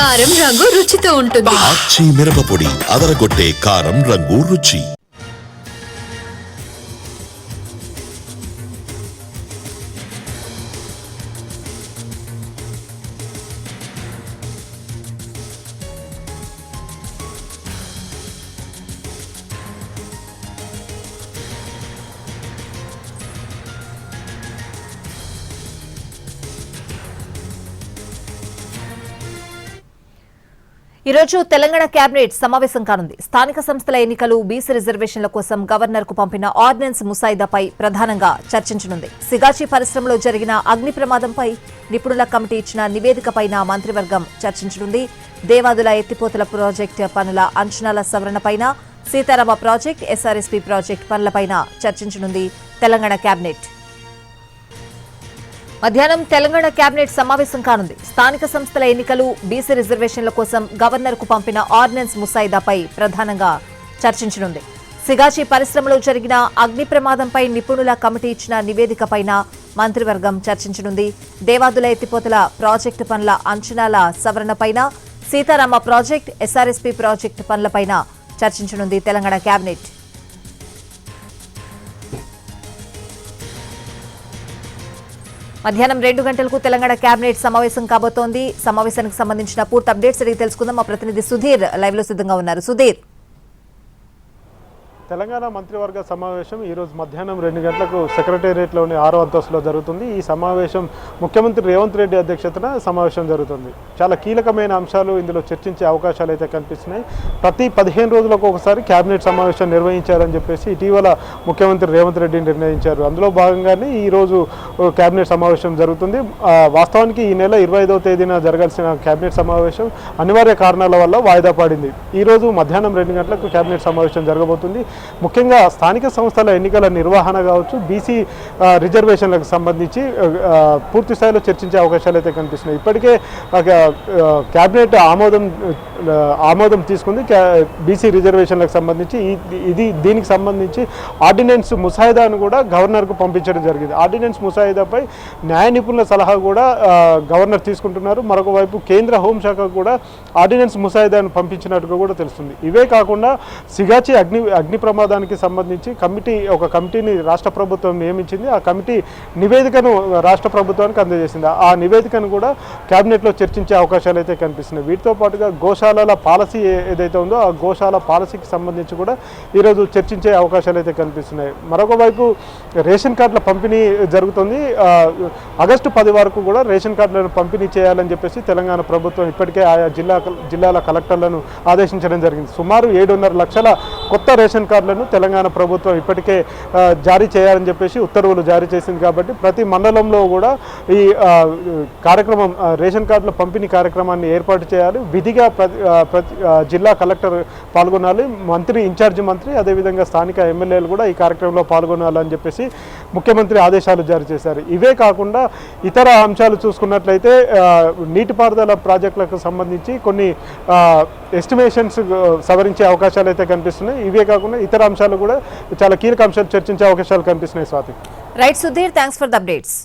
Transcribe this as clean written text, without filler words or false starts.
కారం రంగు రుచితో ఉంటుంది. ఆచి మిరపపొడి అదరగొట్టే కారం రంగు రుచి. ఈరోజు తెలంగాణ కేబినెట్ సమావేశం కానుంది. స్థానిక సంస్థల ఎన్నికలు, బీసీ రిజర్వేషన్ల కోసం గవర్నర్ కు పంపిన ఆర్డినెన్స్ ముసాయిదాపై ప్రధానంగా చర్చించనుంది. సిగాచి పరిశ్రమలో జరిగిన అగ్ని ప్రమాదంపై నిపుణుల కమిటీ ఇచ్చిన నివేదికపైన మంత్రివర్గం చర్చించనుంది. దేవాదుల ఎత్తిపోతల ప్రాజెక్టు పనుల అంచనాల సవరణపైన, సీతారామ ప్రాజెక్టు, ఎస్ఆర్ఎస్పీ ప్రాజెక్టు పనులపైన చర్చించనుంది తెలంగాణ కేబినెట్. మధ్యాహ్నం తెలంగాణ కేబినెట్ సమావేశం కానుంది. స్థానిక సంస్థల ఎన్నికలు, బీసీ రిజర్వేషన్ల కోసం గవర్నర్ కు పంపిన ఆర్డినెన్స్ ముసాయిదాపై ప్రధానంగా చర్చించనుంది. సిగాచి పరిశ్రమలో జరిగిన అగ్ని ప్రమాదంపై నిపుణుల కమిటీ ఇచ్చిన నివేదికపైన మంత్రివర్గం చర్చించనుంది. దేవాదుల ఎత్తిపోతల ప్రాజెక్టు పనుల అంచనాల సవరణపైన, సీతారామ ప్రాజెక్టు, ఎస్ఆర్ఎస్పీ ప్రాజెక్టు పనులపైన చర్చించనుంది తెలంగాణ కేబినెట్. మధ్యాహ్నం 2 గంటలకు తెలంగాణ కేబినెట్ సమావేశం కాబోతోంది. సమావేశానికి సంబంధించిన పూర్తి అప్డేట్స్ అడిగి తెలుసుకుందాం. మా ప్రతినిధి సుధీర్ లైవ్ లో సిద్ధంగా ఉన్నారు. సుధీర్, తెలంగాణ మంత్రివర్గ సమావేశం ఈరోజు మధ్యాహ్నం 2 గంటలకు సెక్రటేరియట్లోని 6వ అంతస్తులో జరుగుతుంది. ఈ సమావేశం ముఖ్యమంత్రి రేవంత్ రెడ్డి అధ్యక్షతన సమావేశం జరుగుతుంది. చాలా కీలకమైన అంశాలు ఇందులో చర్చించే అవకాశాలు అయితే కనిపిస్తున్నాయి. ప్రతి 15 రోజులకు ఒకసారి కేబినెట్ సమావేశం నిర్వహించారని చెప్పేసి ఇటీవల ముఖ్యమంత్రి రేవంత్ రెడ్డి నిర్ణయించారు. అందులో భాగంగానే ఈరోజు కేబినెట్ సమావేశం జరుగుతుంది. వాస్తవానికి ఈ నెల 25వ తేదీన జరగాల్సిన కేబినెట్ సమావేశం అనివార్య కారణాల వల్ల వాయిదా పడింది. ఈరోజు మధ్యాహ్నం 2 గంటలకు కేబినెట్ సమావేశం జరగబోతుంది. ముఖ్యంగా స్థానిక సంస్థల ఎన్నికల నిర్వహణ కావచ్చు, బీసీ రిజర్వేషన్లకు సంబంధించి పూర్తి స్థాయిలో చర్చించే అవకాశాలు అయితే కనిపిస్తున్నాయి. ఇప్పటికే క్యాబినెట్ ఆమోదం తీసుకుంది బీసీ రిజర్వేషన్లకు సంబంధించి. దీనికి సంబంధించి ఆర్డినెన్స్ ముసాయిదాను కూడా గవర్నర్కు పంపించడం జరిగింది. ఆర్డినెన్స్ ముసాయిదాపై న్యాయ నిపుణుల సలహా కూడా గవర్నర్ తీసుకుంటున్నారు. మరొక వైపు కేంద్ర హోంశాఖ కూడా ఆర్డినెన్స్ ముసాయిదాను పంపించినట్టుగా కూడా తెలుస్తుంది. ఇవే కాకుండా సిగాచి అగ్ని ప్రమాదానికి సంబంధించి ఒక కమిటీని రాష్ట్ర ప్రభుత్వం నియమించింది. ఆ కమిటీ నివేదికను రాష్ట్ర ప్రభుత్వానికి అందజేసింది. ఆ నివేదికను కూడా కేబినెట్లో చర్చించే అవకాశాలు అయితే కనిపిస్తున్నాయి. వీటితో పాటుగా గోశాలల పాలసీ ఏదైతే ఉందో ఆ గోశాల పాలసీకి సంబంధించి కూడా ఈరోజు చర్చించే అవకాశాలు అయితే కనిపిస్తున్నాయి. మరొక వైపు రేషన్ కార్డుల పంపిణీ జరుగుతుంది. ఆగస్టు 10 వరకు కూడా రేషన్ కార్డులను పంపిణీ చేయాలని చెప్పేసి తెలంగాణ ప్రభుత్వం ఇప్పటికే ఆయా జిల్లాల కలెక్టర్లను ఆదేశించడం జరిగింది. సుమారు 7.5 లక్షల కొత్త రేషన్ కార్డులను తెలంగాణ ప్రభుత్వం ఇప్పటికే జారీ చేయాలని చెప్పేసి ఉత్తర్వులు జారీ చేసింది. కాబట్టి ప్రతి మండలంలో కూడా ఈ కార్యక్రమం రేషన్ కార్డుల పంపిణీ కార్యక్రమాన్ని ఏర్పాటు చేయాలి. విధిగా ప్రతి జిల్లా కలెక్టర్ పాల్గొనాలి. ఇన్ఛార్జి మంత్రి అదేవిధంగా స్థానిక ఎమ్మెల్యేలు కూడా ఈ కార్యక్రమంలో పాల్గొనాలని చెప్పేసి ముఖ్యమంత్రి ఆదేశాలు జారీ చేశారు. ఇవే కాకుండా ఇతర అంశాలు చూసుకున్నట్లయితే నీటిపారుదల ప్రాజెక్టులకు సంబంధించి కొన్ని ఎస్టిమేషన్స్ సవరించే అవకాశాలు అయితే కనిపిస్తున్నాయి. ఇవే కాకుండా ఇతర అంశాలు కూడా చాలా కీలక అంశాలు చర్చించే అవకాశాలు కనిపిస్తున్నాయి. Swathi. Right Sudheer, thanks for the updates.